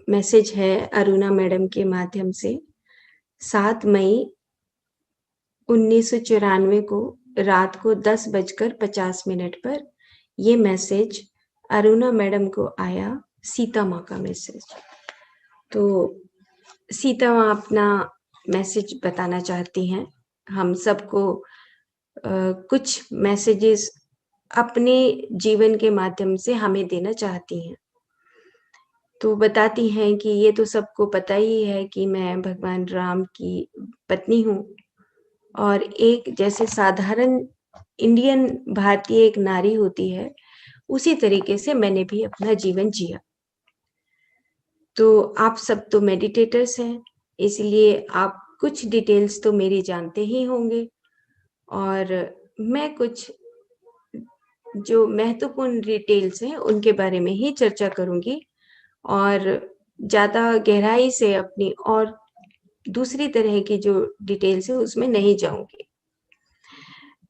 Message है Aruna madam के माध्यम से। 7 मई 1994 को रात को 10:50 पर ये मैसेज अरुणा मैडम को आया, सीता माँ का मैसेज। तो सीता माँ अपना मैसेज बताना चाहती हैं हम सबको। कुछ मैसेजेस अपने जीवन के माध्यम से हमें देना चाहती हैं। तो बताती हैं कि ये तो सबको पता ही है कि मैं भगवान राम की पत्नी हूँ और एक जैसे साधारण इंडियन भारतीय एक नारी होती है, उसी तरीके से मैंने भी अपना जीवन जिया। तो आप सब तो मेडिटेटर्स हैं, इसलिए आप कुछ डिटेल्स तो मेरी जानते ही होंगे और मैं कुछ जो महत्वपूर्ण डिटेल्स हैं, उनके बारे में ही चर्चा करूँगी और ज़्यादा गहराई से अपनी और दूसरी तरह की जो डिटेल्स है उसमें नहीं जाऊँगी।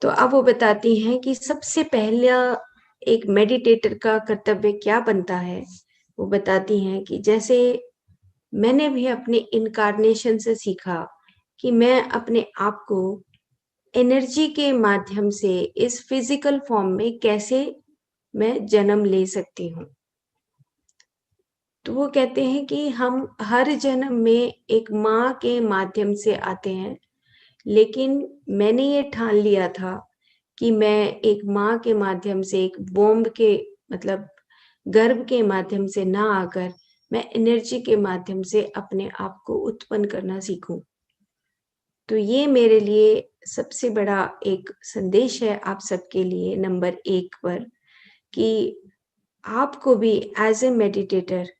तो अब वो बताती हैं कि सबसे पहला एक मेडिटेटर का कर्तव्य क्या बनता है। वो बताती हैं कि जैसे मैंने भी अपने इनकार्नेशन से सीखा कि मैं अपने आप को एनर्जी के माध्यम से इस फिजिकल फॉर्म में कैसे मैं जन्म ले सकती हूँ। तो वो कहते हैं कि हम हर जन्म में एक माँ के माध्यम से आते हैं, लेकिन मैंने ये ठान लिया था कि मैं एक माँ के माध्यम से, एक वोम्ब के मतलब गर्भ के माध्यम से ना आकर मैं एनर्जी के माध्यम से अपने आप को उत्पन्न करना सीखूं। तो ये मेरे लिए सबसे बड़ा एक संदेश है आप सबके लिए नंबर 1 पर कि आपको भी एज ए मेडिटेटर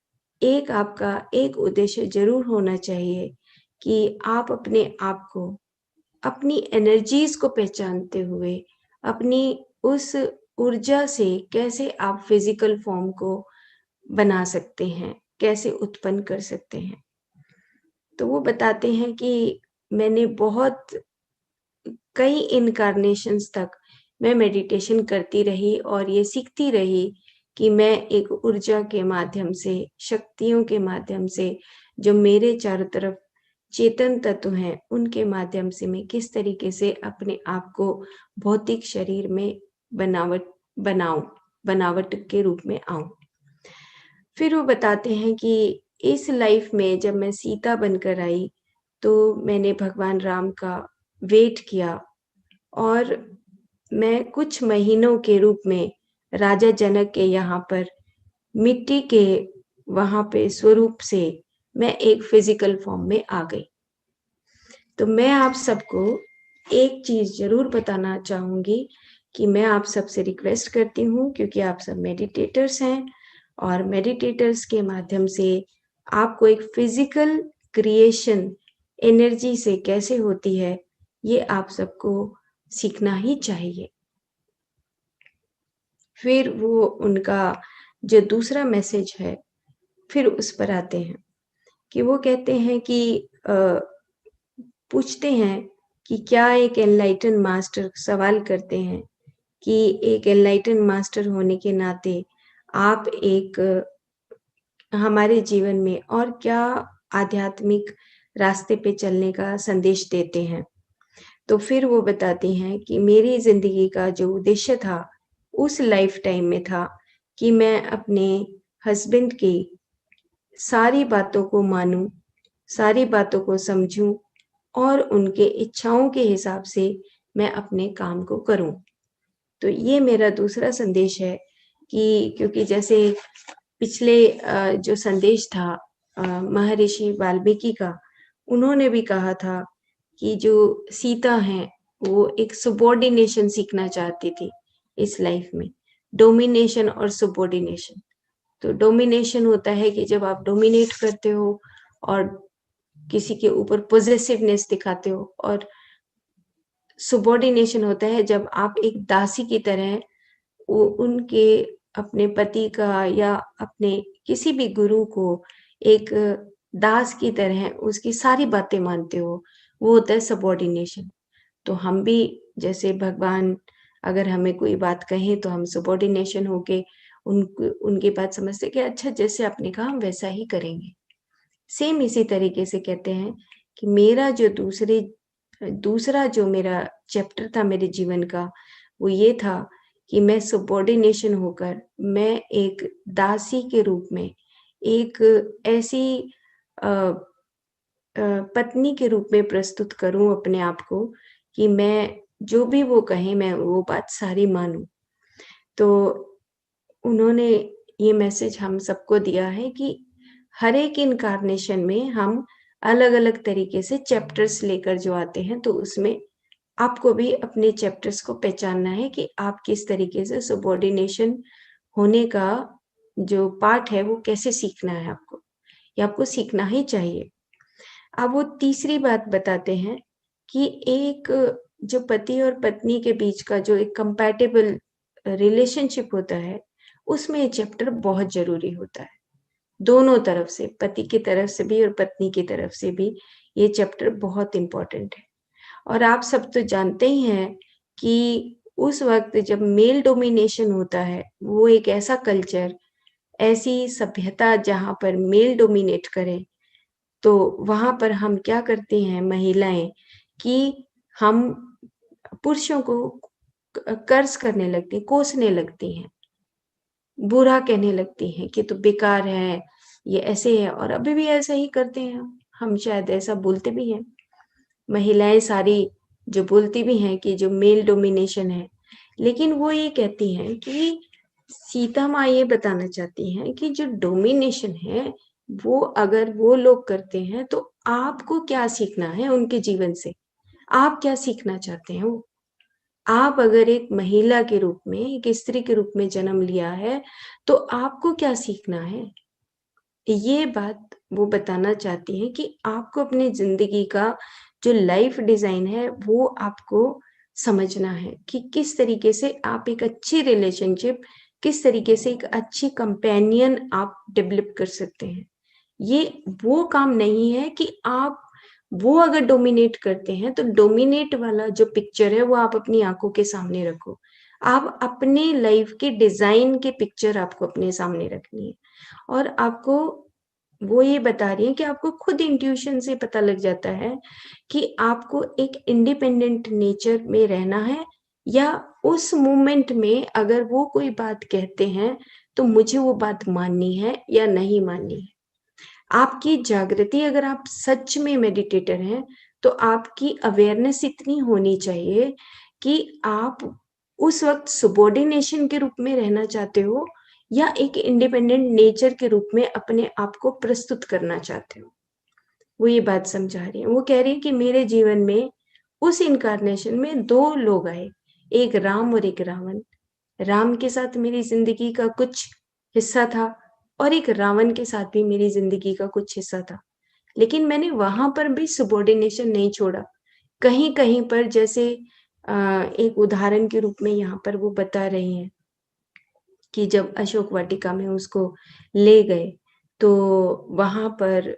एक आपका एक उद्देश्य जरूर होना चाहिए कि आप अपने आप को अपनी एनर्जीज को पहचानते हुए अपनी उस ऊर्जा से कैसे आप फिजिकल फॉर्म को बना सकते हैं, कैसे उत्पन्न कर सकते हैं। तो वो बताते हैं कि मैंने बहुत कई इनकार्नेशंस तक मैं मेडिटेशन करती रही और ये सीखती रही कि मैं एक ऊर्जा के माध्यम से, शक्तियों के माध्यम से, जो मेरे चारों तरफ चेतन तत्व हैं, उनके माध्यम से मैं किस तरीके से अपने आप को भौतिक शरीर में बनावट के रूप में आऊं। फिर वो बताते हैं कि इस लाइफ में जब मैं सीता बनकर आई, तो मैंने भगवान राम का वेट किया और मैं कुछ महीनों के रूप में राजा जनक के यहाँ पर मिट्टी के वहाँ पे स्वरूप से मैं एक फिजिकल फॉर्म में आ गई। तो मैं आप सबको एक चीज जरूर बताना चाहूंगी कि मैं आप सबसे रिक्वेस्ट करती हूँ, क्योंकि आप सब मेडिटेटर्स हैं और मेडिटेटर्स के माध्यम से आपको एक फिजिकल क्रिएशन एनर्जी से कैसे होती है, ये आप सबको सीखना ही चाहिए। फिर वो उनका जो दूसरा मैसेज है, फिर उस पर आते हैं कि वो कहते हैं कि पूछते हैं कि क्या एक एनलाइटन मास्टर सवाल करते हैं कि एक एनलाइटन मास्टर होने के नाते आप एक हमारे जीवन में और क्या आध्यात्मिक रास्ते पे चलने का संदेश देते हैं। तो फिर वो बताती हैं कि मेरी जिंदगी का जो उद्देश्य था उस लाइफ टाइम में था कि मैं अपने हस्बैंड की सारी बातों को मानूं, सारी बातों को समझूं और उनके इच्छाओं के हिसाब से मैं अपने काम को करूं। तो ये मेरा दूसरा संदेश है कि क्योंकि जैसे पिछले जो संदेश था महर्षि वाल्मीकि का, उन्होंने भी कहा था कि जो सीता हैं वो एक सबॉर्डिनेशन सीखना चाहती थी इस लाइफ में, डोमिनेशन और सबॉर्डिनेशन। तो डोमिनेशन होता है कि जब आप डोमिनेट करते हो और किसी के ऊपर पॉजेसिवनेस दिखाते हो, और सबॉर्डिनेशन होता है जब आप एक दासी की तरह वो उनके अपने पति का या अपने किसी भी गुरु को एक दास की तरह उसकी सारी बातें मानते हो, वो होता है सबॉर्डिनेशन। तो हम भी जैसे भगवान अगर हमें कोई बात कहें तो हम सबॉर्डिनेशन होके उनकी बात समझते कि अच्छा जैसे आपने कहा हम वैसा ही करेंगे। सेम इसी तरीके से कहते हैं कि मेरा जो दूसरा जो मेरा चैप्टर था मेरे जीवन का, वो ये था कि मैं सबऑर्डिनेशन होकर मैं एक दासी के रूप में, एक ऐसी पत्नी के रूप में प्रस्तुत करूँ अपने आप को कि मैं जो भी वो कहें मैं वो बात सारी मानूँ। तो उन्होंने ये मैसेज हम सबको दिया है कि हर एक इन्कार्नेशन में हम अलग-अलग तरीके से चैप्टर्स लेकर जो आते हैं, तो उसमें आपको भी अपने चैप्टर्स को पहचानना है कि आप किस तरीके से सबऑर्डिनेशन होने का जो पार्ट है, वो कैसे सीखना है आपको, या आपको सीखना ही चाहिए। अब वो तीसरी बात बताते हैं कि एक जो पति और पत्नी के बीच का जो एक कंपैटिबल रिलेशनशिप होता है, उसमें ये चैप्टर बहुत ज़रूरी होता है। दोनों तरफ से, पति की तरफ से भी और पत्नी की तरफ से भी ये चैप्टर बहुत इम्पोर्टेंट है। और आप सब तो जानते ही हैं कि उस वक़्त जब मेल डोमिनेशन होता है, वो एक ऐसा कल्चर, ऐसी सभ्यता जहाँ पर मेल डोमिनेट करे, तो वहाँ पर हम क्या करती हैं महिलाएँ कि हम पुरुषों को कर्स करने लगती हैं, कोसने लगती हैं, बुरा कहने लगती हैं कि तू बेकार है, ये ऐसे है, और अभी भी ऐसा ही करते हैं हम शायद ऐसा बोलते भी हैं। महिलाएँ सारी जो बोलती भी हैं कि जो मेल डोमिनेशन है, लेकिन वो ये कहती हैं कि सीता माँ ये बताना चाहती हैं कि जो डोमिनेशन है, वो अगर वो लोग करते हैं, तो आपको क्या सीखना है उनके जीवन से? आप क्या सीखना चाहते हैं वो? आप अगर एक महिला के रूप में, एक स्त्री के रूप में जन्म लिया है, तो आपको क्या सीखना है? ये बात वो बताना चाहती हैं कि आपको अपनी ज़िंदगी का जो लाइफ़ डिज़ाइन है, वो आपको समझना है कि किस तरीके से आप एक अच्छी रिलेशनशिप, किस तरीके से एक अच्छी कंपेनियन आप डेवलप कर सकते हैं। ये वो काम नहीं है कि आप वो अगर डोमिनेट करते हैं, तो डोमिनेट वाला जो पिक्चर है, वो आप अपनी आँखों के सामने रखो। आप अपने लाइफ़ के डिज़ाइन की पिक्चर आपको अपने सामने रखनी है। और आपको वो ये बता रही हैं कि आपको खुद इंट्यूशन से पता लग जाता है कि आपको एक इंडिपेंडेंट नेचर में रहना है, या उस मोमेंट में अगर वो कोई बात कहते हैं, तो मुझे वो बात माननी है या नहीं माननी है। आपकी जागृति, अगर आप सच में मेडिटेटर हैं, तो आपकी अवेयरनेस इतनी होनी चाहिए कि आप उस वक़्त सबॉर्डिनेशन के रूप में रहना चाहते हो, या एक इंडिपेंडेंट नेचर के रूप में अपने आप को प्रस्तुत करना चाहते हो। वो ये बात समझा रही हैं। वो कह रही हैं कि मेरे जीवन में उस इन्कार्नेशन में 2 लोग आए, एक राम और एक रावण। राम के साथ मेरी ज़िंदगी का कुछ हिस्सा था, और एक रावण के साथ भी मेरी ज़िंदगी का कुछ हिस्सा था। लेकिन मैंने वहाँ पर भी सबॉर्डिनेशन नहीं छोड़ा। कहीं-कहीं पर जैसे अ, एक उदाहरण के रूप में यहाँ पर वो बता रही हैं कि जब अशोक वाटिका में उसको ले गए, तो वहाँ पर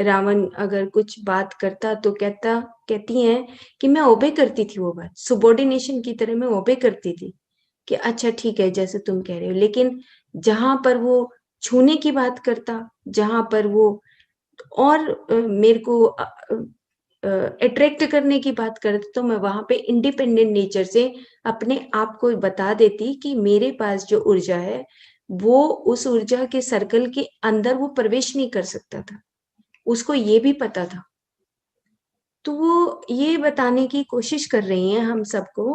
रावण अगर कुछ बात करता तो कहती हैं कि मैं ओबे करती थी वो बात, सबॉर्डिनेशन की तरह मैं ओबे करती थी, कि अच्छा ठीक है जैसे तुम कह रहे हो। लेकिन जहाँ पर वो छूने की बात करता, जहाँ पर वो और मेरे को अट्रैक्ट करने की बात करते, तो मैं वहाँ पे इंडिपेंडेंट नेचर से अपने आप को बता देती कि मेरे पास जो ऊर्जा है, वो उस ऊर्जा के सर्कल के अंदर वो प्रवेश नहीं कर सकता था। उसको ये भी पता था। तो वो ये बताने की कोशिश कर रही हैं हम सबको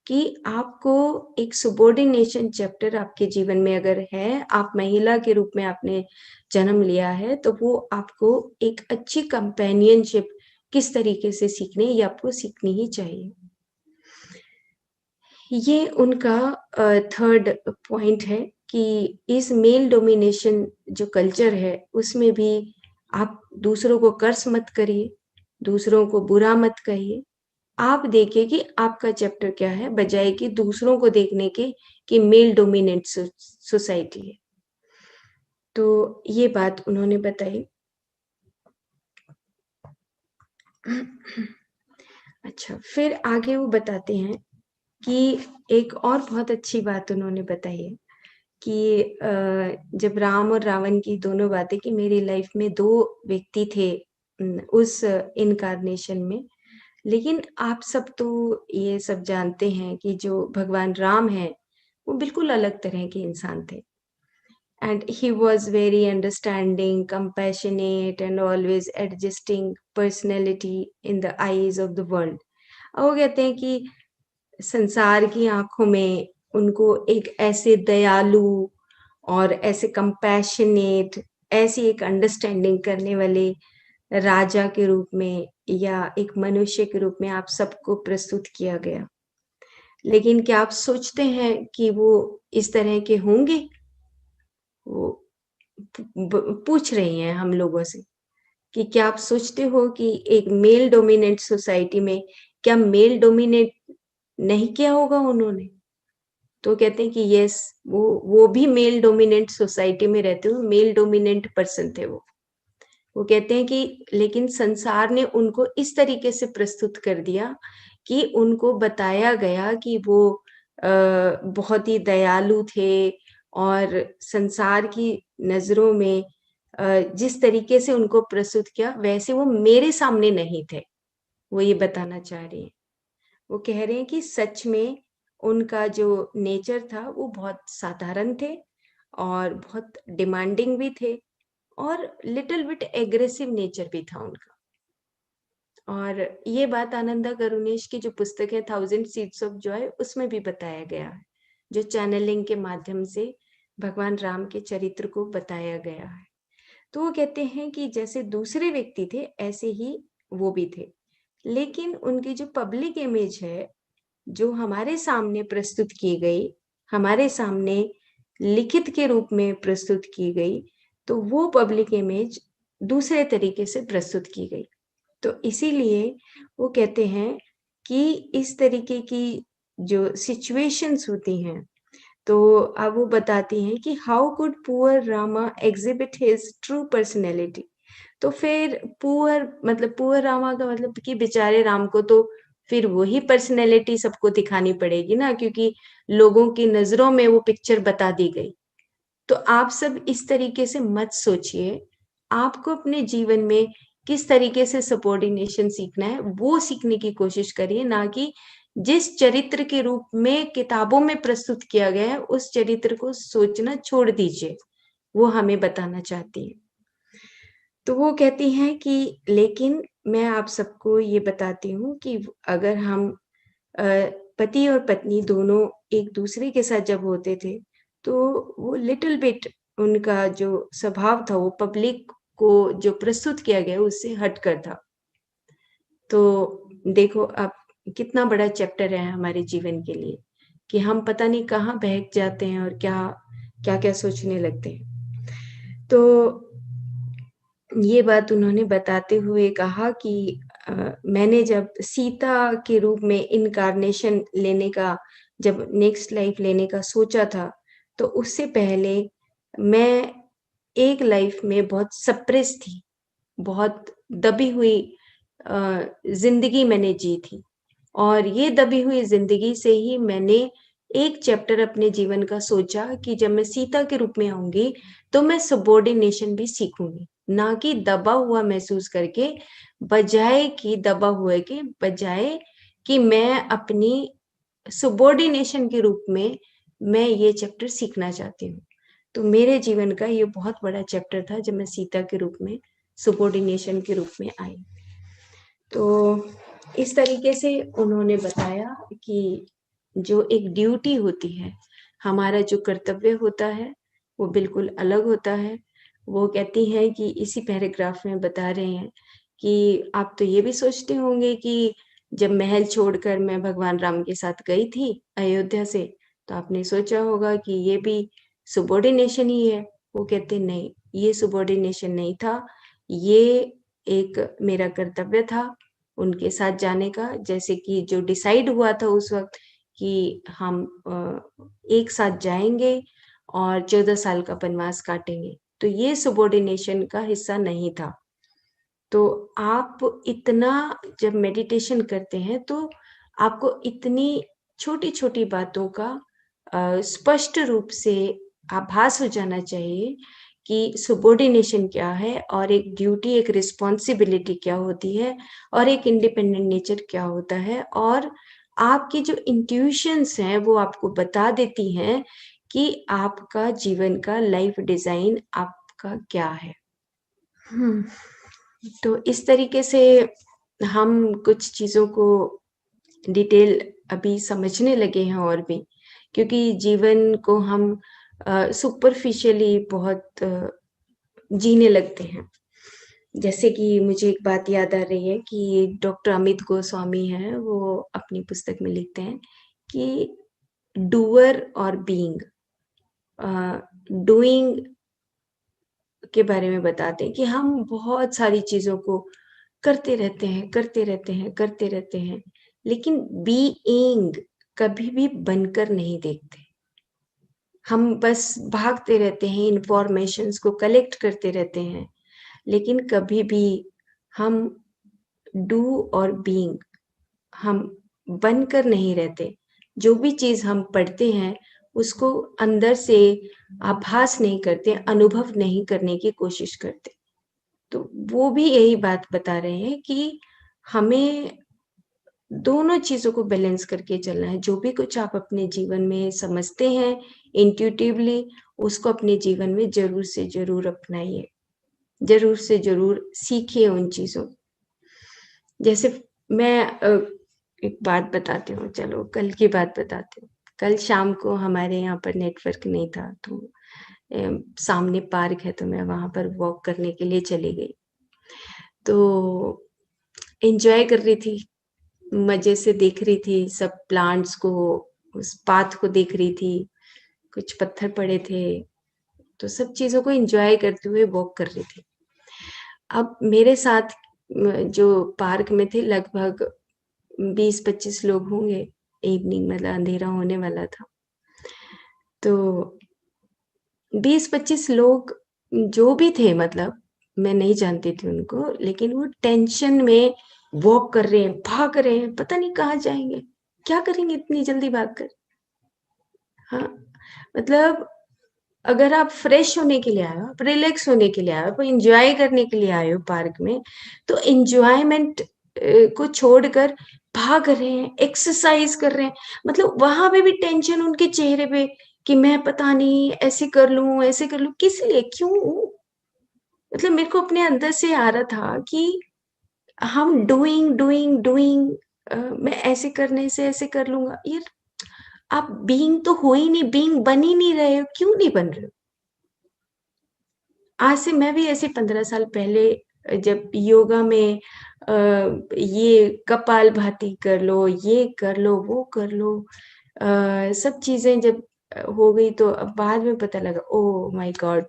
कि आपको एक सबॉर्डिनेशन चैप्टर आपके जीवन में अगर है, आप महिला के रूप में आपने जन्म लिया है, तो वो आपको एक अच्छी कंपेनियनशिप किस तरीके से सीखनी है, ये आपको सीखनी ही चाहिए। ये उनका थर्ड पॉइंट है कि इस मेल डोमिनेशन जो कल्चर है, उसमें भी आप दूसरों को कर्स मत करिए, दूसरों को बुरा मत कहिए। आप देखिए कि आपका चैप्टर क्या है, बजाए कि दूसरों को देखने के कि मेल डोमिनेंट सोसाइटी है। तो ये बात उन्होंने बताई। अच्छा, फिर आगे वो बताते हैं कि एक और बहुत अच्छी बात उन्होंने बताई है कि जब राम और रावण की दोनों बातें कि मेरी लाइफ में 2 व्यक्ति थे उस इन्कार्नेशन में। लेकिन आप सब तो ये सब जानते हैं कि जो भगवान राम हैं, वो बिल्कुल अलग तरह के इंसान थे। And he was very understanding, compassionate and always adjusting personality in the eyes of the world. और वो कहते हैं कि संसार की आँखों में उनको एक ऐसे दयालु और ऐसे कंपैशनेट, ऐसी एक अंडरस्टैंडिंग करने वाले राजा के रूप में या एक मनुष्य के रूप में आप सबको प्रस्तुत किया गया। लेकिन क्या आप सोचते हैं कि वो इस तरह के होंगे? वो पूछ रही हैं हम लोगों से कि क्या आप सोचते हो कि एक मेल डोमिनेंट सोसाइटी में क्या मेल डोमिनेट नहीं किया होगा उन्होंने? तो कहते हैं कि यस, वो भी मेल डोमिनेंट सोसाइटी में रहते हुए मेल डोमिनेंट पर्सन थे वो। वो कहते हैं कि लेकिन संसार ने उनको इस तरीके से प्रस्तुत कर दिया कि उनको बताया गया कि वो बहुत ही दयालु थे और संसार की नज़रों में जिस तरीके से उनको प्रस्तुत किया वैसे वो मेरे सामने नहीं थे। वो ये बताना चाह रही हैं। वो कह रहे हैं कि सच में उनका जो नेचर था वो बहुत साधारण थे और बहुत डिमांडिंग भी थे और लिटिल बिट एग्रेसिव नेचर भी था उनका। और ये बात आनंदा करुणेश की जो पुस्तक है थाउज़ेंड सीड्स ऑफ जॉय उसमें भी बताया गया है, जो चैनलिंग के माध्यम से भगवान राम के चरित्र को बताया गया है। तो वो कहते हैं कि जैसे दूसरे व्यक्ति थे ऐसे ही वो भी थे। लेकिन उनकी जो पब्लिक इमेज है, जो हमारे सामने प्रस्तुत की गई, हमारे सामने लिखित के रूप में प्रस्तुत की गई, तो वो पब्लिक इमेज दूसरे तरीके से प्रस्तुत की गई। तो इसीलिए वो कहते हैं कि इस तरीके की जो सिचुएशंस होती हैं, तो अब वो बताती हैं कि how could poor Rama exhibit his true personality. तो फिर पुअर रामा का मतलब कि बेचारे राम को तो फिर वही पर्सनैलिटी सबको दिखानी पड़ेगी ना, क्योंकि लोगों की नज़रों में वो पिक्चर बता दी गई। तो आप सब इस तरीके से मत सोचिए, आपको अपने जीवन में किस तरीके से सबॉर्डिनेशन सीखना है, वो सीखने की कोशिश करिए, ना कि जिस चरित्र के रूप में किताबों में प्रस्तुत किया गया है, उस चरित्र को सोचना छोड़ दीजिए, वो हमें बताना चाहती है। तो वो कहती हैं कि लेकिन मैं आप सबको ये बताती हूँ कि अगर हम अ, पति और पत्नी दोनों एक-दूसरे के साथ जब होते थे, तो वो लिटिल बिट उनका जो स्वभाव था, वो पब्लिक को जो प्रस्तुत किया गया, उससे हटकर था। तो देखो अब कितना बड़ा चैप्टर है हमारे जीवन के लिए, कि हम पता नहीं कहाँ बहक जाते हैं और क्या-क्या सोचने लगते हैं। तो ये बात उन्होंने बताते हुए कहा कि मैंने जब सीता के रूप में इन्कार्नेशन लेने का जब नेक्स्ट लाइफ लेने का सोचा था, तो उससे पहले मैं एक लाइफ में बहुत सप्रेस थी, बहुत दबी हुई ज़िंदगी मैंने जी थी। और ये दबी हुई ज़िंदगी से ही मैंने एक चैप्टर अपने जीवन का सोचा कि जब मैं सीता के रूप में आऊँगी, तो मैं सबॉर्डिनेशन भी सीखूँगी, ना कि दबा हुआ महसूस करके, बजाए कि मैं अपनी सबॉर्डिनेशन के रूप में मैं ये चैप्टर सीखना चाहती हूँ। तो मेरे जीवन का ये बहुत बड़ा चैप्टर था जब मैं सीता के रूप में सबॉर्डिनेशन के रूप में आई। तो इस तरीके से उन्होंने बताया कि जो एक ड्यूटी होती है, हमारा जो कर्तव्य होता है, वो बिल्कुल अलग होता है। वो कहती हैं कि इसी पैराग्राफ में बता रहे हैं कि आप तो ये भी सोचते होंगे कि जब महल छोड़कर मैं भगवान राम के साथ गई थी अयोध्या से, तो आपने सोचा होगा कि ये भी सबॉर्डिनेशन ही है। वो कहते नहीं, ये सबॉर्डिनेशन नहीं था, ये एक मेरा कर्तव्य था उनके साथ जाने का, जैसे कि जो डिसाइड हुआ था उस वक़्त कि हम एक साथ जाएँगे और 14 साल का वनवास काटेंगे। तो ये सबॉर्डिनेशन का हिस्सा नहीं था। तो आप इतना जब मेडिटेशन करते हैं तो आपको इतनी छोटी-छोटी बातों का स्पष्ट रूप से आभास हो जाना चाहिए कि सबॉर्डिनेशन क्या है और एक ड्यूटी, एक रिस्पॉन्सिबिलिटी क्या होती है और एक इंडिपेंडेंट नेचर क्या होता है, और आपकी जो इंट्यूशंस हैं वो आपको बता देती हैं कि आपका जीवन का लाइफ डिजाइन आपका क्या है। तो इस तरीके से हम कुछ चीजों को डिटेल अभी समझने लगे हैं और भी, क्योंकि जीवन को हम सुपरफिशियली बहुत जीने लगते हैं। जैसे कि मुझे एक बात याद आ रही है कि डॉक्टर अमित गोस्वामी हैं, वो अपनी पुस्तक में लिखते हैं कि डूअर और बीइंग, डूइंग के बारे में बताते हैं कि हम बहुत सारी चीजों को करते रहते हैं, करते रहते हैं, करते रहते हैं, लेकिन बीइंग कभी भी बनकर नहीं देखते। हम बस भागते रहते हैं, इंफॉर्मेशंस को कलेक्ट करते रहते हैं, लेकिन कभी भी हम डू और बीइंग, हम बनकर नहीं रहते। जो भी चीज हम पढ़ते हैं उसको अंदर से आभास नहीं करते, अनुभव नहीं करने की कोशिश करते। तो वो भी यही बात बता रहे हैं कि हमें दोनों चीजों को बैलेंस करके चलना है। जो भी कुछ आप अपने जीवन में समझते हैं इंट्यूटिवली, उसको अपने जीवन में जरूर से जरूर अपनाइए, जरूर से जरूर सीखिए उन चीजों। जैसे मैं एक बात बताती हूँ, चलो कल की बात बताती हूँ। कल शाम को हमारे यहाँ पर नेटवर्क नहीं था, तो सामने पार्क है, तो मैं वहां पर वॉक करने के लिए चली गई। तो एंजॉय कर रही थी, मजे से देख रही थी सब प्लांट्स को, उस पाथ को देख रही थी, कुछ पत्थर पड़े थे, तो सब चीजों को एंजॉय करते हुए वॉक कर रही थी। अब मेरे साथ जो पार्क में थे लगभग 20-25 लोग होंगे। इवनिंग मतलब अंधेरा होने वाला था, तो 20-25 लोग जो भी थे, मतलब मैं नहीं जानती थी उनको, लेकिन वो टेंशन में वॉक कर रहे हैं, भाग रहे हैं, पता नहीं कहाँ जाएंगे, क्या करेंगे इतनी जल्दी भागकर। हाँ, मतलब अगर आप फ्रेश होने के लिए आए हो, आप रिलैक्स होने के लिए आए हो, एंजॉय करने के लिए आए हो पार्क में, तो एंजॉयमेंट को छोड़कर भाग रहे हैं, एक्सरसाइज कर रहे हैं। मतलब वहां पे भी टेंशन उनके चेहरे पे कि मैं पता नहीं ऐसे कर लूं, ऐसे कर लूं, किस लिए, क्यों। मतलब मेरे को अपने अंदर से आ रहा था कि हम डूइंग डूइंग डूइंग, मैं ऐसे करने से ऐसे कर लूंगा यार। आप बीइंग तो हो ही नहीं, बीइंग बन ही नहीं रहे हो, क्यों नहीं बन रहे हो। आज से मैं भी ऐसे 15 साल पहले जब योगा में ये कपालभाति कर लो, ये कर लो, वो कर लो, सब चीजें जब हो गई, तो अब बाद में पता लगा, ओ माय गॉड,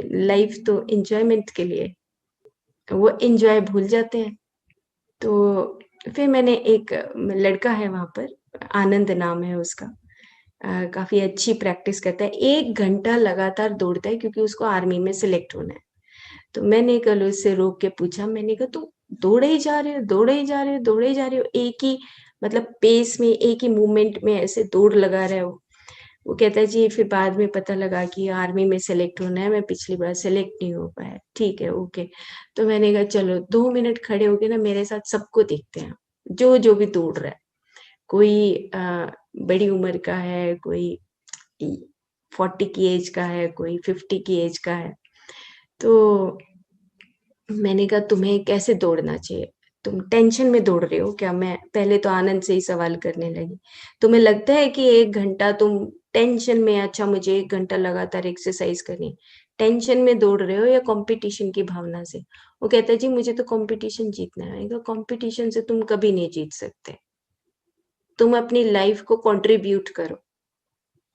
लाइफ तो एंजॉयमेंट के लिए, वो एंजॉय भूल जाते हैं। तो फिर मैंने एक लड़का है वहां पर, आनंद नाम है उसका, काफी अच्छी प्रैक्टिस करता है, 1 घंटा लगातार दौड़ता है क्योंकि उसको आर्मी में सिलेक्ट होना है। तो मैंने कल उससे रोक के पूछा, मैंने कहा तू दौड़े ही जा रहे हो, दौड़े ही जा रहे हो, दौड़े ही जा रहे हो, एक ही मतलब पेस में, एक ही मूवमेंट में ऐसे दौड़ लगा रहे हो। वो कहता है जी फिर बाद में पता लगा कि आर्मी में सेलेक्ट होना है, मैं पिछली बार सेलेक्ट नहीं हो पाया। ठीक है, ओके। तो मैंने कहा चलो 2 मिनट खड़े होके ना मेरे साथ सबको देखते हैं, जो जो भी दौड़ रहा है। कोई बड़ी उम्र का है, कोई 40 की एज का है, कोई 50 की एज का है। तो मैंने कहा तुम्हें कैसे दौड़ना चाहिए, तुम टेंशन में दौड़ रहे हो क्या। मैं पहले तो आनंद से ही सवाल करने लगी, तुम्हें लगता है कि 1 घंटा तुम टेंशन में, अच्छा मुझे 1 घंटा लगातार एक्सरसाइज करनी, टेंशन में दौड़ रहे हो या कंपटीशन की भावना से। वो कहता है जी मुझे तो कंपटीशन जीतना है। मैंने कहा कंपटीशन से तुम कभी नहीं जीत सकते, तुम अपनी लाइफ को कंट्रीब्यूट करो,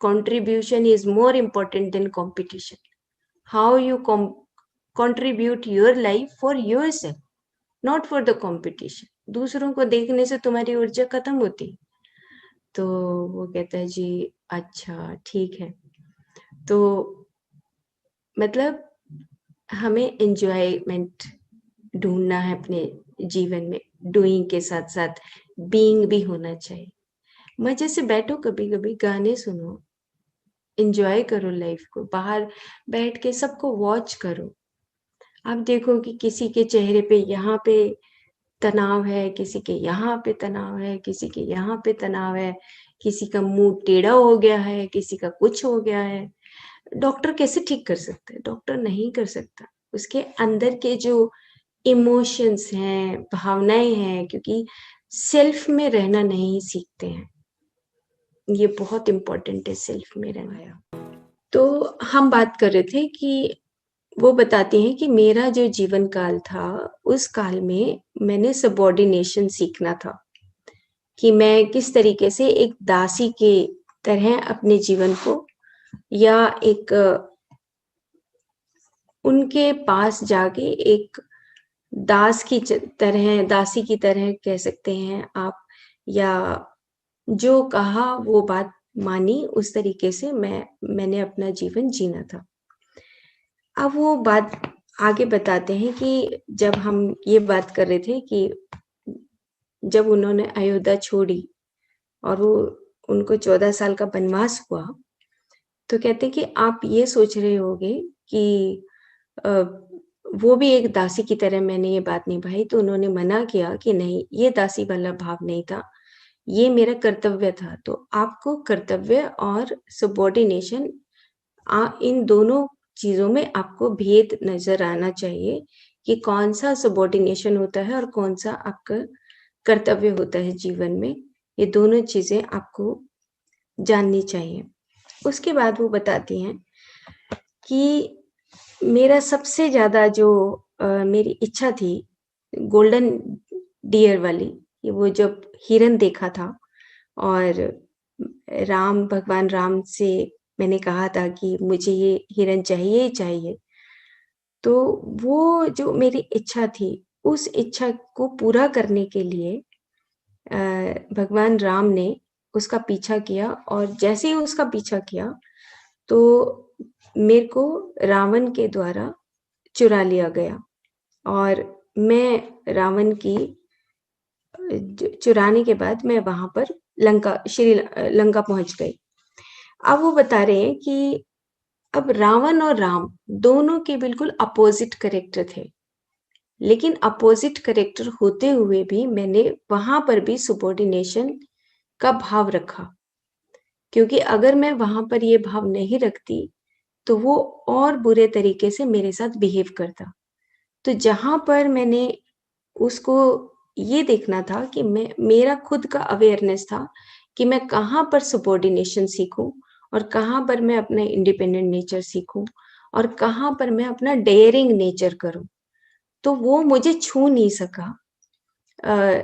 contribution is more important than competition. How you contribute your life for yourself, not for the competition. दूसरों को देखने से तुम्हारी ऊर्जा खत्म होती। तो वो कहता है जी अच्छा ठीक है। तो मतलब हमें एंजॉयमेंट ढूंढना है अपने जीवन में, डूइंग के साथ साथ बीइंग भी होना चाहिए। मजे से बैठो, कभी कभी गाने सुनो, एन्जॉय करो लाइफ को, बाहर बैठ के सबको वॉच करो। आप देखो कि किसी के चेहरे पे यहाँ पे तनाव है, किसी के यहाँ पे तनाव है, किसी के यहाँ पे तनाव है, किसी का मुँह टेढ़ा हो गया है, किसी का कुछ हो गया है। डॉक्टर कैसे ठीक कर सकता है? डॉक्टर नहीं कर सकता। उसके अंदर के जो इमोशंस हैं, भावनाएँ हैं, क्योंकि सेल्फ में रहना नहीं सीखते हैं। ये बहुत इम्पोर्टेंट है सेल्फ में रहना। तो हम बात कर रहे थे कि वो बताती हैं कि मेरा जो जीवन काल था, उस काल में मैंने सबॉर्डिनेशन सीखना था, कि मैं किस तरीके से एक दासी के तरह अपने जीवन को या एक उनके पास जाके एक दास की तरह, दासी की तरह कह सकते हैं आप, या जो कहा वो बात मानी, उस तरीके से मैंने अपना जीवन जीना था। अब वो बात आगे बताते हैं कि जब हम ये बात कर रहे थे कि जब उन्होंने अयोध्या छोड़ी और वो उनको 14 साल का वनवास हुआ, तो कहते हैं कि आप ये सोच रहे होंगे कि अ, वो भी एक दासी की तरह मैंने ये बात निभाई, तो उन्होंने मना किया कि नहीं, ये दासी वाला भाव नहीं था, ये मेरा कर्तव्य था। तो आपको कर्तव्य और सबॉर्डिनेशन इन दोनों चीज़ों में आपको भेद नज़र आना चाहिए कि कौन-सा सबॉर्डिनेशन होता है और कौन-सा आपका कर्तव्य होता है जीवन में। ये दोनों चीज़ें आपको जाननी चाहिए। उसके बाद वो बताती हैं कि मेरा सबसे ज़्यादा जो मेरी इच्छा थी गोल्डन डियर वाली, कि वो जब हिरन देखा था और भगवान राम से मैंने कहा था कि मुझे ये हिरन चाहिए ही चाहिए। तो वो जो मेरी इच्छा थी, उस इच्छा को पूरा करने के लिए अ, भगवान राम ने उसका पीछा किया, और जैसे ही उसका पीछा किया, तो मेरे को रावण के द्वारा चुरा लिया गया और मैं रावण की चुराने के बाद मैं वहाँ पर लंका पहुँच गई। अब वो बता रहे हैं कि अब रावण और राम दोनों के बिल्कुल अपोज़िट कैरेक्टर थे। लेकिन अपोज़िट कैरेक्टर होते हुए भी मैंने वहाँ पर भी सबॉर्डिनेशन का भाव रखा। क्योंकि अगर मैं वहाँ पर ये भाव नहीं रखती, तो वो और बुरे तरीके से मेरे साथ बिहेव करता। तो जहाँ पर मैंने उसको ये देखना था कि मेरा खुद का अवेयरनेस था कि मैं कहाँ पर सबॉर्डिनेशन सीखूँ और कहाँ पर मैं अपना इंडिपेंडेंट नेचर सीखूँ और कहाँ पर मैं अपना डेयरिंग नेचर करूँ। तो वो मुझे छू नहीं सका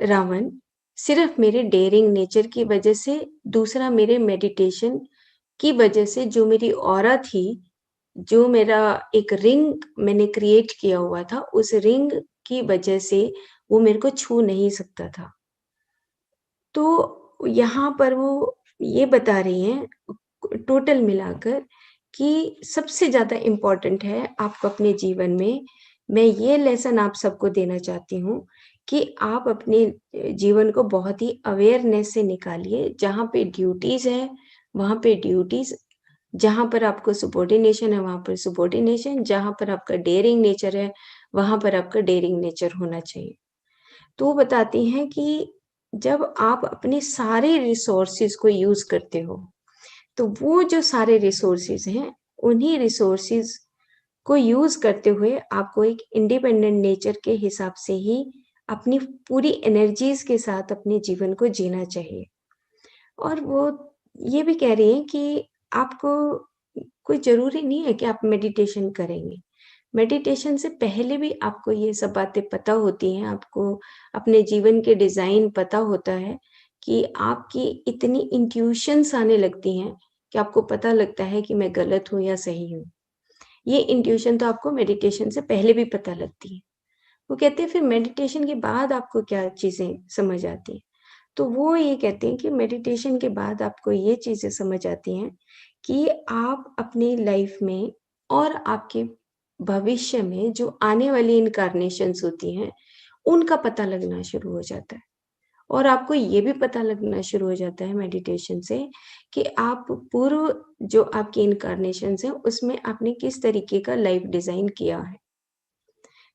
रावण, सिर्फ़ मेरे डेयरिंग नेचर की वजह से, दूसरा मेरे मेडिटेशन की वजह से, जो मेरी ऑरा थी, जो मेरा एक रिंग मैंने क्रिएट किया हुआ था, उस रिंग की वजह से वो मेरे को छू नहीं सकता था। तो यहाँ पर वो ये बता रही हैं टोटल मिलाकर कि सबसे ज़्यादा इम्पोर्टेंट है आपको अपने जीवन में, मैं ये लेसन आप सबको देना चाहती हूँ कि आप अपने जीवन को बहुत ही अवेयरनेस से निकालिए। जहाँ पे ड्यूटीज़ है, वहाँ पे ड्यूटीज़, जहाँ पर आपको सबॉर्डिनेशन है, वहाँ पर सबॉर्डिनेशन, जहाँ पर आपका डेयरिंग नेचर है, वहाँ पर आपका डेयरिंग नेचर होना चाहिए। तो वो बताती हैं कि जब आप अपने सारे रिसोर्सेज़ को यूज़ करते हो, तो वो जो सारे रिसोर्सेज़ हैं, उन्हीं रिसोर्सेज़ को यूज़ करते हुए आपको एक इंडिपेंडेंट नेचर के हिसाब से ही अपनी पूरी एनर्जीज़ के साथ अपने जीवन को जीना चाहिए। और वो ये भी कह रही हैं कि आपको कोई ज़रूरी नहीं है कि आप मेडिटेशन करेंगे। मेडिटेशन से पहले भी आपको ये सब बातें पता होती हैं, आपको अपने जीवन के डिज़ाइन पता होता है कि आपकी इतनी इंट्यूशंस आने लगती हैं कि आपको पता लगता है कि मैं गलत हूँ या सही हूँ। ये इंट्यूशन तो आपको मेडिटेशन से पहले भी पता लगती है। वो कहते हैं फिर मेडिटेशन के बाद आपको क्या चीज़ें समझ आती हैं। तो वो ये कहते हैं कि मेडिटेशन के बाद आपको ये चीज़ें समझ आती हैं कि आप अपनी लाइफ में और आपके भविष्य में जो आने वाली इनकार्नेशंस होती हैं, उनका पता लगना शुरू हो जाता है। और आपको ये भी पता लगना शुरू हो जाता है मेडिटेशन से कि आप पूर्व जो आपकी इन्कार्नेशंस हैं, उसमें आपने किस तरीके का लाइफ डिज़ाइन किया है।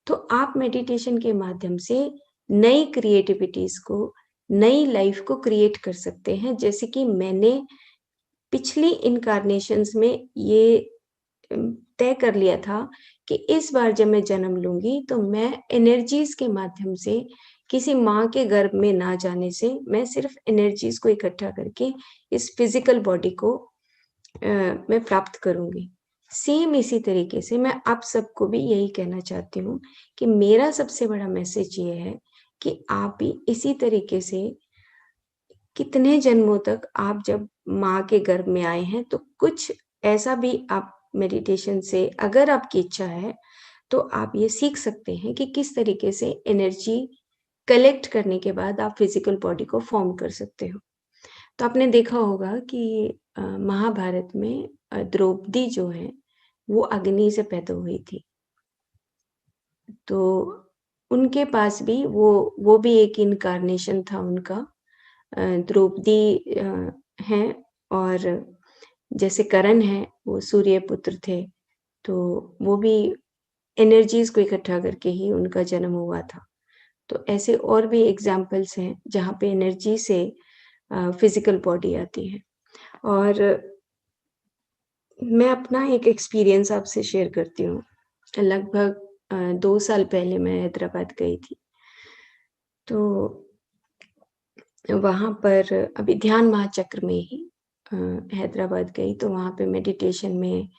तो आप मेडिटेशन के माध्यम से नई क्रिएटिविटीज़ को, नई लाइफ को क्रिएट कर सकते हैं। जैसे कि मैंने पिछली इन्कार्नेशंस में ये तय कर लिया था कि इस बार जब मैं जन्म लूँगी, तो मैं एनर्जीज़ के माध्यम से किसी माँ के गर्भ में ना जाने से, मैं सिर्फ़ एनर्जीज़ को इकट्ठा करके इस फ़िज़िकल बॉडी को मैं प्राप्त करूँगी। सेम इसी तरीके से मैं आप सबको भी यही कहना चाहती हूँ कि मेरा सबसे बड़ा मैसेज ये है कि आप भी इसी तरीके से कितने जन्मों तक आप जब माँ के गर्भ में आए हैं, तो कुछ ऐसा भी आप मेडिटेशन से अगर आपकी इच्छा है, तो आप ये सीख सकते हैं कि किस तरीके से एनर्जी कलेक्ट करने के बाद आप फिज़िकल बॉडी को फ़ॉर्म कर सकते हो। तो आपने देखा होगा कि महाभारत में द्रौपदी जो है, वो अग्नि से पैदा हुई थी। तो उनके पास भी वो भी एक इन्कार्नेशन था उनका। द्रौपदी हैं और जैसे कर्ण हैं, वो सूर्य पुत्र थे, तो वो भी एनर्जीज़ को इकट्ठा करके ही उनका जन्म हुआ था। तो ऐसे और भी एग्ज़ाम्पल्स हैं, जहाँ पे एनर्जी से फ़िज़िकल बॉडी आती है। और मैं अपना एक एक्सपीरियंस आपसे शेयर करती हूँ। लगभग 2 साल पहले मैं हैदराबाद गई थी। तो वहाँ पर अभी ध्यान महाचक्र में ही हैदराबाद गई, तो वहाँ पे मेडिटेशन में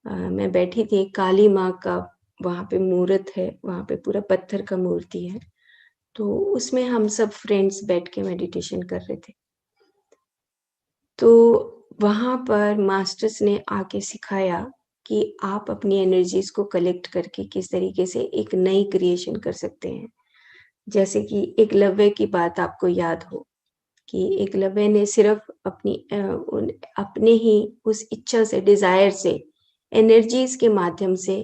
मैं बैठी थी। काली माँ का वहाँ पे मूरत है, वहाँ पे पूरा पत्थर का मूर्ति है। तो उसमें हम सब फ्रेंड्स बैठ के मेडिटेशन कर रहे थे। तो वहाँ पर मास्टर्स ने आके सिखाया कि आप अपनी एनर्जीज़ को कलेक्ट करके किस तरीके से एक नई क्रिएशन कर सकते हैं। जैसे कि एकलव्य की बात आपको याद हो कि एकलव्य ने सिर्फ़ अपने ही उस इच्छा से, डिज़ायर से, एनर्जीज़ के माध्यम से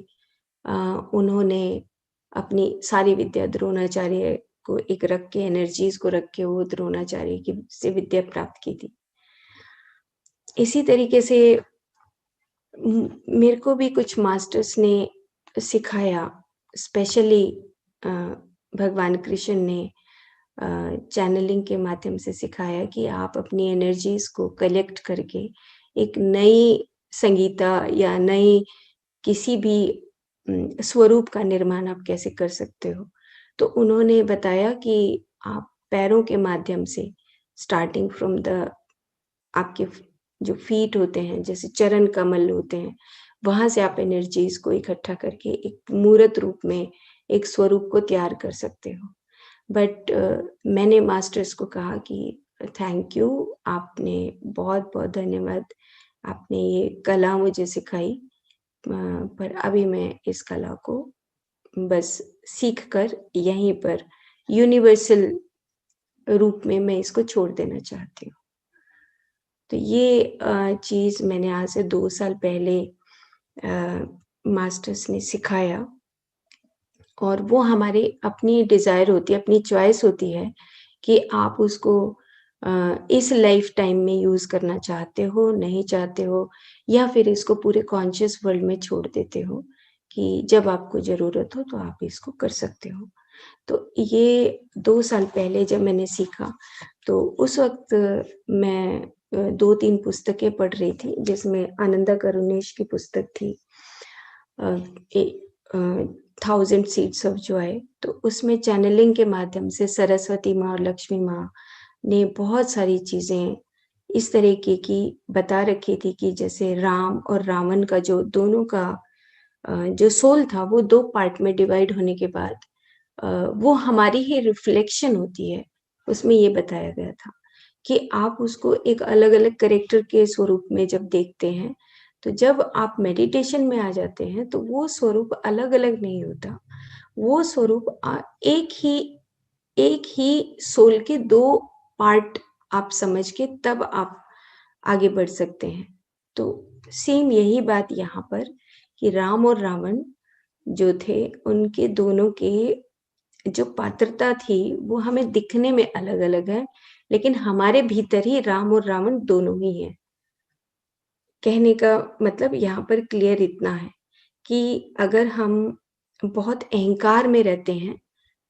अ, उन्होंने अपनी सारी विद्या द्रोणाचार्य को एक रख के एनर्जीज़ को रख के वो द्रोणाचार्य की से विद्या प्राप्त की थी। इसी तरीके से मेरे को भी कुछ मास्टर्स ने सिखाया, स्पेशली अ, भगवान कृष्ण ने चैनलिंग के माध्यम से सिखाया कि आप अपनी एनर्जीज़ को कलेक्ट करके एक नई संगीता या नई किसी भी स्वरूप का निर्माण आप कैसे कर सकते हो। तो उन्होंने बताया कि आप पैरों के माध्यम से स्टार्टिंग फ्रॉम द आपके जो फीट होते हैं, जैसे चरण कमल होते हैं, वहाँ से आप एनर्जीज़ को इकट्ठा करके एक मूर्त रूप में एक स्वरूप को तैयार कर सकते हो। बट मैंने मास्टर्स को कहा कि थैंक यू, आपने बहुत-बहुत धन्यवाद, आपने ये कला मुझे सिखाई। पर अभी मैं इस कला को बस सीख कर यहीं पर यूनिवर्सल रूप में मैं इसको छोड़ देना चाहती हूँ। तो ये चीज़ मैंने आज से 2 साल पहले मास्टर्स ने सिखाया और वो हमारी अपनी डिज़ायर होती है, अपनी चॉइस होती है कि आप उसको इस लाइफ़ टाइम में यूज़ करना चाहते हो, नहीं चाहते हो या फिर इसको पूरे कॉन्शियस वर्ल्ड में छोड़ देते हो कि जब आपको ज़रूरत हो तो आप इसको कर सकते हो। तो ये 2 साल पहले जब मैंने सीखा, तो उस वक़्त मैं 2-3 पुस्तकें पढ़ रही थी, जिसमें आनंदा करुणेश की पुस्तक थी अ, ए अ, थाउज़ेंड सीड्स ऑफ जॉय। तो उसमें चैनलिंग के माध्यम से सरस्वती माँ और लक्ष्मी माँ ने बहुत सारी चीज़ें इस तरीके की बता रखी थी कि जैसे राम और रावण का जो दोनों का जो सोल था, वो 2 पार्ट में डिवाइड होने के बाद अ, वो हमारी ही रिफ्लेक्शन होती है। उसमें ये बताया गया था कि आप उसको एक अलग-अलग कैरेक्टर के स्वरूप में जब देखते हैं, तो जब आप मेडिटेशन में आ जाते हैं, तो वो स्वरूप अलग-अलग नहीं होता। वो स्वरूप एक ही सोल के 2 पार्ट आप समझ के तब आप आगे बढ़ सकते हैं। तो सेम यही बात यहाँ पर कि राम और रावण जो थे, उनके दोनों के जो पात्रता थी वो हमें दिखने में अलग-अलग है, लेकिन हमारे भीतर ही राम और रावण दोनों ही हैं। कहने का मतलब यहाँ पर क्लियर इतना है कि अगर हम बहुत अहंकार में रहते हैं,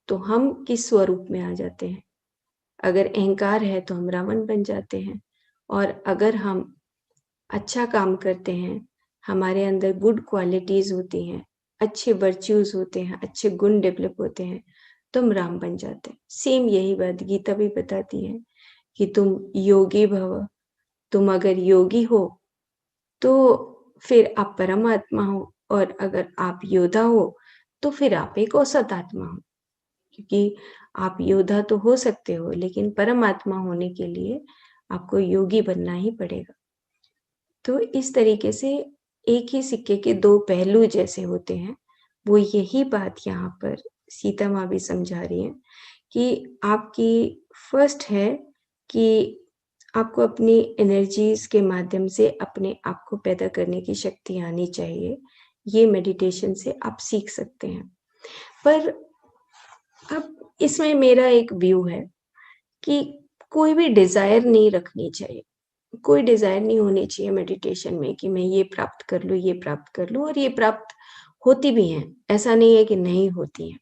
तो हम किस स्वरूप में आ जाते हैं? अगर अहंकार है तो हम रावण बन जाते हैं, और अगर हम अच्छा काम करते हैं, हमारे अंदर गुड क्वालिटीज़ होती हैं, अच्छे वर्च्यूज़ होते हैं, अच्छे गुण डेवलप होते हैं, तो हम राम बन जाते हैं। सेम यही बात गीता भी बताती है कि तुम योगी भव, तुम अगर योगी हो, तो फिर आप परमात्मा हो, और अगर आप योद्धा हो, तो फिर आप एक औसत आत्मा हो। क्योंकि आप योद्धा तो हो सकते हो, लेकिन परमात्मा होने के लिए आपको योगी बनना ही पड़ेगा। तो इस तरीके से एक ही सिक्के के दो पहलू जैसे होते हैं, वो यही बात यहाँ पर सीता माँ भी समझा रही हैं कि आपकी फर्स्ट है कि आपको अपनी एनर्जीज़ के माध्यम से अपने आप को पैदा करने की शक्ति आनी चाहिए। ये मेडिटेशन से आप सीख सकते हैं। पर अब इसमें मेरा एक व्यू है कि कोई भी डिज़ायर नहीं रखनी चाहिए। कोई डिज़ायर नहीं होनी चाहिए मेडिटेशन में कि मैं ये प्राप्त कर लूँ, ये प्राप्त कर लूँ, और ये प्राप्त होती भी हैं। ऐसा नहीं है कि नहीं होती हैं,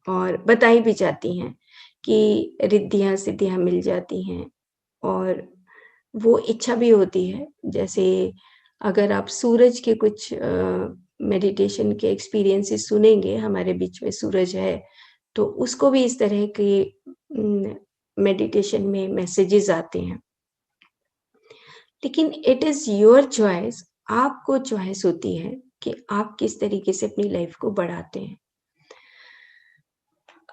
और बताई भी जाती हैं कि रिद्धियाँ-सिद्धियाँ मिल जाती हैं, और वो इच्छा भी होती है। जैसे अगर आप सूरज के कुछ मेडिटेशन के एक्सपीरियंसेस सुनेंगे, हमारे बीच में सूरज है, तो उसको भी इस तरह के मेडिटेशन में मैसेजेस आते हैं। लेकिन इट इज़ योर चॉइस, आपको चॉइस होती है कि आप किस तरीके से अपनी लाइफ़ को बढ़ाते हैं।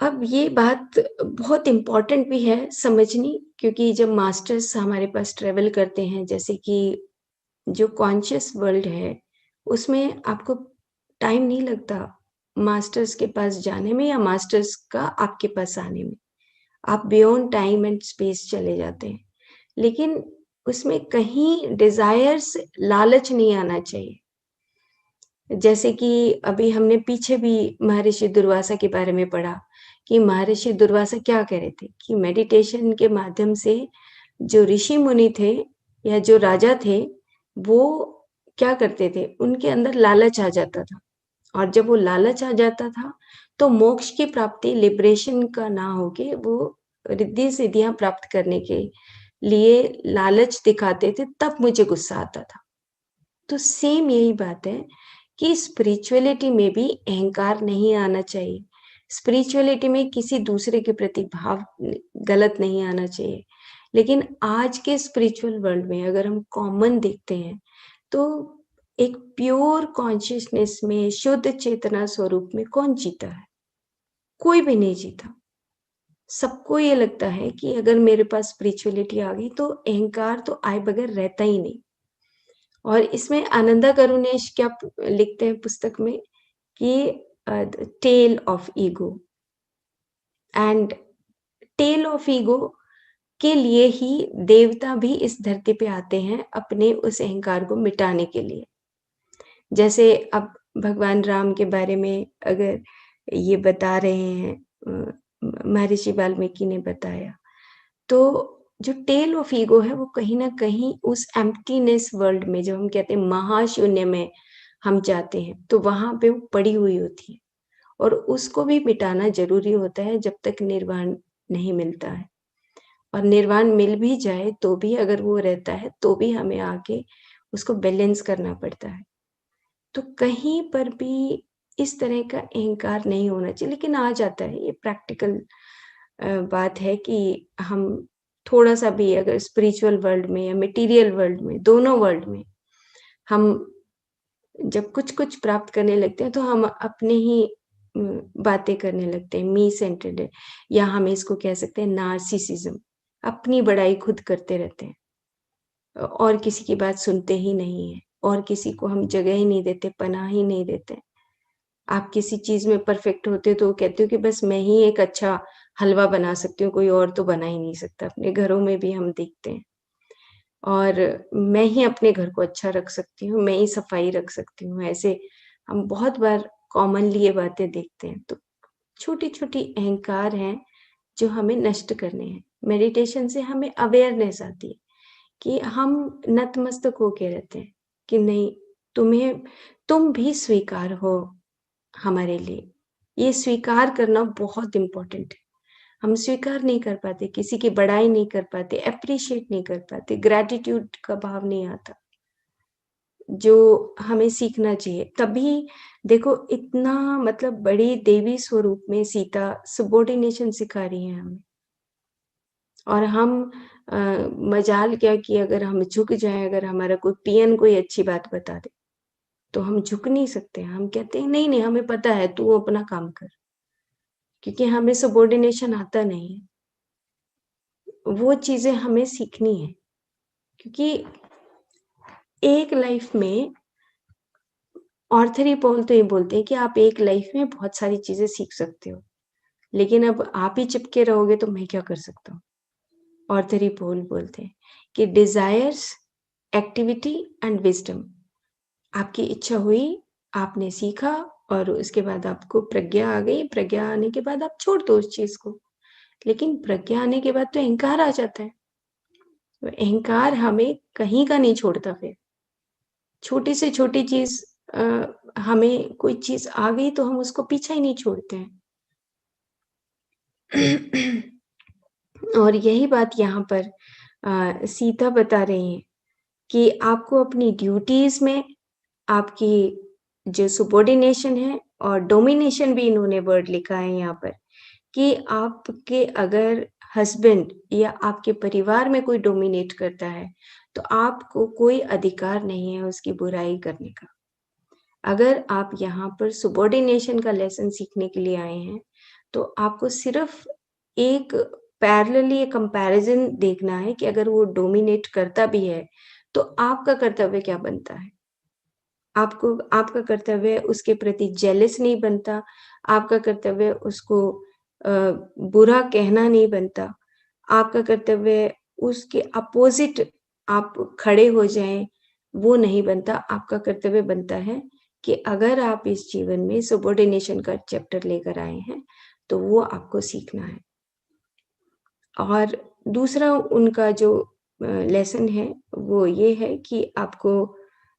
अब ये बात बहुत इम्पोर्टेंट भी है समझनी, क्योंकि जब मास्टर्स हमारे पास ट्रैवल करते हैं, जैसे कि जो कॉन्शियस वर्ल्ड है, उसमें आपको टाइम नहीं लगता मास्टर्स के पास जाने में या मास्टर्स का आपके पास आने में। आप बियॉन्ड टाइम एंड स्पेस चले जाते हैं। लेकिन उसमें कहीं डिज़ायर्स, लालच नहीं आना चाहिए। जैसे कि अभी हमने पीछे भी महर्षि दुर्वासा के बारे में पढ़ा कि महर्षि दुर्वासा क्या कह रहे थे कि मेडिटेशन के माध्यम से जो ऋषि मुनि थे या जो राजा थे, वो क्या करते थे, उनके अंदर लालच आ जाता था, और जब वो लालच आ जाता था, तो मोक्ष की प्राप्ति, लिबरेशन का ना होके वो रिद्धि-सिद्धियाँ प्राप्त करने के लिए लालच दिखाते थे, तब मुझे गुस्सा आता था। तो सेम यही बात है कि स्पिरिचुअलिटी में भी अहंकार नहीं आना चाहिए। स्पिरिचुअलिटी में किसी दूसरे के प्रति भाव गलत नहीं आना चाहिए। लेकिन आज के स्पिरिचुअल वर्ल्ड में अगर हम कॉमन देखते हैं, तो एक प्योर कॉन्शियसनेस में, शुद्ध चेतना स्वरूप में कौन जीता है? कोई भी नहीं जीता। सबको ये लगता है कि अगर मेरे पास स्पिरिचुअलिटी आ गई, तो अहंकार तो आए बगैर रहता ही नहीं। और इसमें आनंदा करुणेश क्या लिखते हैं पुस्तक में कि tale of ego, and tale of ego के लिए ही देवता भी इस धरती पे आते हैं अपने उस अहंकार को मिटाने के लिए। जैसे अब भगवान राम के बारे में अगर ये बता रहे हैं, महर्षि वाल्मीकि ने बताया, तो जो टेल ऑफ ईगो है वो कहीं न कहीं उस एम्प्टीनेस वर्ल्ड में, जब हम कहते हैं महाशून्य में हम जाते हैं, तो वहाँ पे वो पड़ी हुई होती है, और उसको भी मिटाना ज़रूरी होता है जब तक निर्वाण नहीं मिलता है। और निर्वाण मिल भी जाए तो भी अगर वो रहता है, तो भी हमें आके उसको बैलेंस करना पड़ता है। तो कहीं पर भी इस तरह का अहंकार नहीं होना चाहिए, लेकिन आ जाता है, ये प्रैक्टिकल बात है कि हम थोड़ा-सा भी अगर स्पिरिचुअल वर्ल्ड में या मटेरियल वर्ल्ड में, दोनों वर्ल्ड में हम जब कुछ-कुछ प्राप्त करने लगते हैं, तो हम अपने ही बातें करने लगते हैं, मी सेंटर्ड, या हम इसको कह सकते हैं नार्सिसिज़्म। अपनी बड़ाई खुद करते रहते हैं। और किसी की बात सुनते ही नहीं हैं, और किसी को हम जगह ही नहीं देते, पनाह ही नहीं देते। आप किसी चीज़ में परफेक्ट होते हो तो कहते हो कि बस मैं ही एक अच्छा हलवा बना सकती हूँ, कोई और तो बना ही नहीं सकता। अपने घरों में भी हम देखते हैं, और मैं ही अपने घर को अच्छा रख सकती हूँ, मैं ही सफाई रख सकती हूँ। ऐसे हम बहुत बार कॉमनली ये बातें देखते हैं। तो छोटी-छोटी अहंकार हैं जो हमें नष्ट करने हैं। मेडिटेशन से हमें अवेयरनेस आती है कि हम नतमस्तक होके रहते हैं कि नहीं, तुम भी स्वीकार हो हमारे लिए। ये स्वीकार करना बहुत इम्पोर्टेंट है। हम स्वीकार नहीं कर पाते, किसी की बड़ाई नहीं कर पाते, एप्रिशिएट नहीं कर पाते, ग्रैटिट्यूड का भाव नहीं आता, जो हमें सीखना चाहिए। तभी देखो इतना मतलब बड़ी देवी स्वरूप में सीता सबॉर्डिनेशन सिखा रही हैं हमें। और हम मजाल क्या कि अगर हम झुक जाएँ, अगर हमारा कोई पीएन कोई अच्छी बात बता दे, तो हम झुक नहीं सकते। हम कहते हैं नहीं, नहीं हमें पता है, तू अपना काम कर। क्योंकि हमें सबॉर्डिनेशन आता नहीं है। वो चीज़ें हमें सीखनी है। क्योंकि एक लाइफ में ऑर्थर पोल तो ये बोलते हैं कि आप एक लाइफ में बहुत सारी चीज़ें सीख सकते हो। लेकिन अब आप ही चिपके रहोगे तो मैं क्या कर सकता हूँ? ऑर्थर पोल बोलते हैं कि डिज़ायर्स, एक्टिविटी एंड विज़डम। आपकी इच्छा हुई, आपने सीखा और उसके बाद आपको प्रज्ञा आ गई, प्रज्ञा आने के बाद आप छोड़ दो उस चीज़ को। लेकिन प्रज्ञा आने के बाद तो अहंकार आ जाता है। तो अहंकार हमें कहीं का नहीं छोड़ता फिर। छोटी से छोटी चीज़ हमें कोई चीज़ आ गई तो हम उसको पीछा ही नहीं छोड़ते हैं। और यही बात यहाँ पर सीता बता रही हैं कि आपको अपनी ड्यूटीज़ में आपकी जो सबॉर्डिनेशन है और डोमिनेशन भी इन्होंने वर्ड लिखा है यहाँ पर कि आपके अगर हस्बैंड या आपके परिवार में कोई डोमिनेट करता है, तो आपको कोई अधिकार नहीं है उसकी बुराई करने का। अगर आप यहाँ पर सबॉर्डिनेशन का लेसन सीखने के लिए आए हैं, तो आपको सिर्फ़ एक पैरेलली कंपैरिज़न देखना है कि अगर वो डोमिनेट करता भी है, तो आपका कर्तव्य क्या बनता है? आपका कर्तव्य उसके प्रति जेलस नहीं बनता, आपका कर्तव्य उसको बुरा कहना नहीं बनता, आपका कर्तव्य उसके अपोज़िट आप खड़े हो जाएँ, वो नहीं बनता। आपका कर्तव्य बनता है कि अगर आप इस जीवन में सबॉर्डिनेशन का चैप्टर लेकर आए हैं, तो वो आपको सीखना है। और दूसरा उनका जो लेसन है, वो ये है कि आपको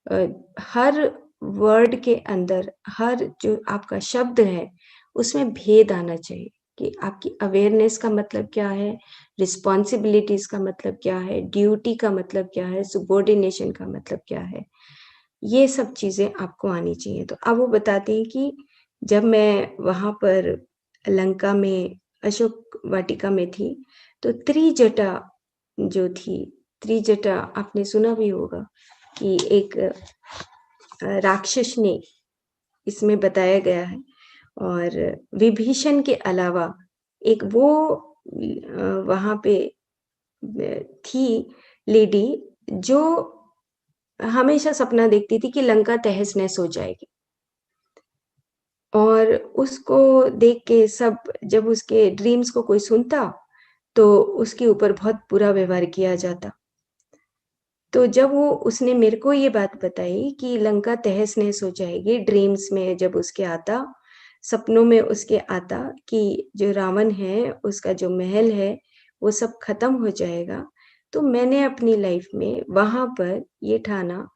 अ, हर वर्ड के अंदर, हर जो आपका शब्द है, उसमें भेद आना चाहिए कि आपकी अवेयरनेस का मतलब क्या है, रिस्पॉन्सिबिलिटीज़ का मतलब क्या है, ड्यूटी का मतलब क्या है, सबॉर्डिनेशन का मतलब क्या है। ये सब चीज़ें आपको आनी चाहिए। तो अब वो बताते हैं कि जब मैं वहाँ पर लंका में अशोक वाटिका में थी, तो त्रिजटा जो थी, त्रिजटा आपने सुना भी होगा कि एक राक्षसनी इसमें बताया गया है और विभीषण के अलावा एक वो वहाँ पे थी लेडी जो हमेशा सपना देखती थी कि लंका तहस-नहस हो जाएगी। और उसको देख के सब जब उसके ड्रीम्स को कोई सुनता, तो उसके ऊपर बहुत बुरा व्यवहार किया जाता। तो जब वो उसने मेरे को ये बात बताई कि लंका तहस-नहस हो जाएगी, ड्रीम्स में जब उसके आता, सपनों में उसके आता कि जो रावण है, उसका जो महल है, वो सब खत्म हो जाएगा। तो मैंने अपनी लाइफ में वहाँ पर ये ठाना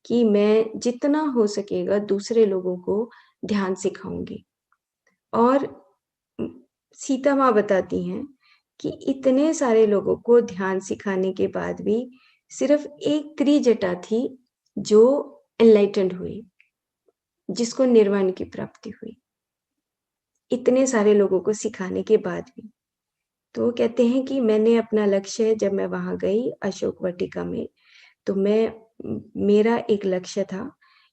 कि मैं जितना हो सकेगा दूसरे लोगों को ध्यान सिखाऊँगी। और उम, सीता माँ बताती हैं कि इतने सारे लोगों को ध्यान सिखाने के बाद भी सिर्फ़ एक त्रिजटा थी जो एनलाइटेंड हुई, जिसको निर्वाण की प्राप्ति हुई। इतने सारे लोगों को सिखाने के बाद भी। तो वो कहते हैं कि मैंने अपना लक्ष्य जब मैं वहाँ गई अशोक वाटिका में, तो मेरा एक लक्ष्य था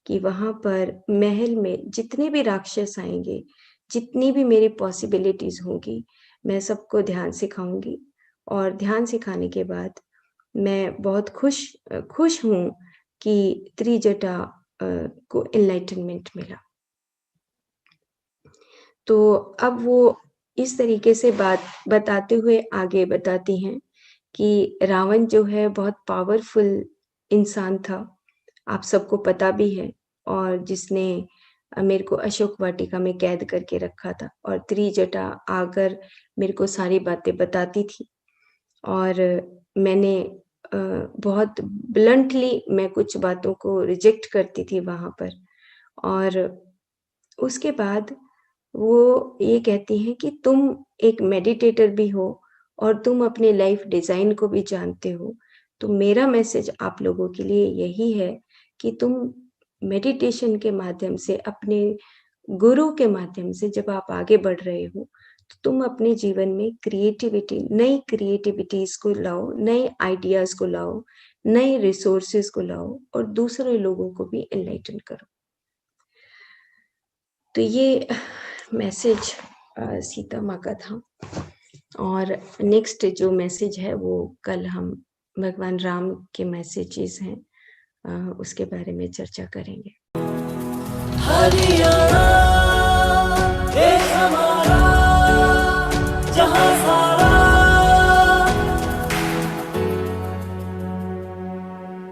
कि वहाँ पर महल में जितने भी राक्षस आएँगे, जितनी भी मेरी पॉसिबिलिटीज़ होंगी, मैं सबको ध्यान सिखाऊँगी और ध्यान सिखाने के बाद मैं बहुत खुश हूँ कि त्रिजटा को एनलाइटनमेंट मिला। तो अब वो इस तरीके से बात बताते हुए आगे बताती हैं कि रावण जो है बहुत पावरफुल इंसान था, आप सबको पता भी है और जिसने मेरे को अशोक वाटिका में कैद करके रखा था और त्रिजटा आकर मेरे को सारी बातें बताती थी और मैंने बहुत ब्लंटली मैं कुछ बातों को रिजेक्ट करती थी वहाँ पर और उसके बाद वो ये कहती हैं कि तुम एक मेडिटेटर भी हो और तुम अपने लाइफ डिज़ाइन को भी जानते हो। तो मेरा मैसेज आप लोगों के लिए यही है कि तुम मेडिटेशन के माध्यम से अपने गुरु के माध्यम से जब आप आगे बढ़ रहे हो, तो तुम अपने जीवन में क्रिएटिविटी नई क्रिएटिविटीज़ को लाओ, नए आइडियाज़ को लाओ, नए रिसोर्सेज़ को लाओ और दूसरे लोगों को भी एनलाइटन करो। तो ये मैसेज सीता माँ का था और नेक्स्ट जो मैसेज है वो कल हम भगवान राम के मैसेजेस हैं उसके बारे में चर्चा करेंगे। हरियाणा देश हमारा, जहाँ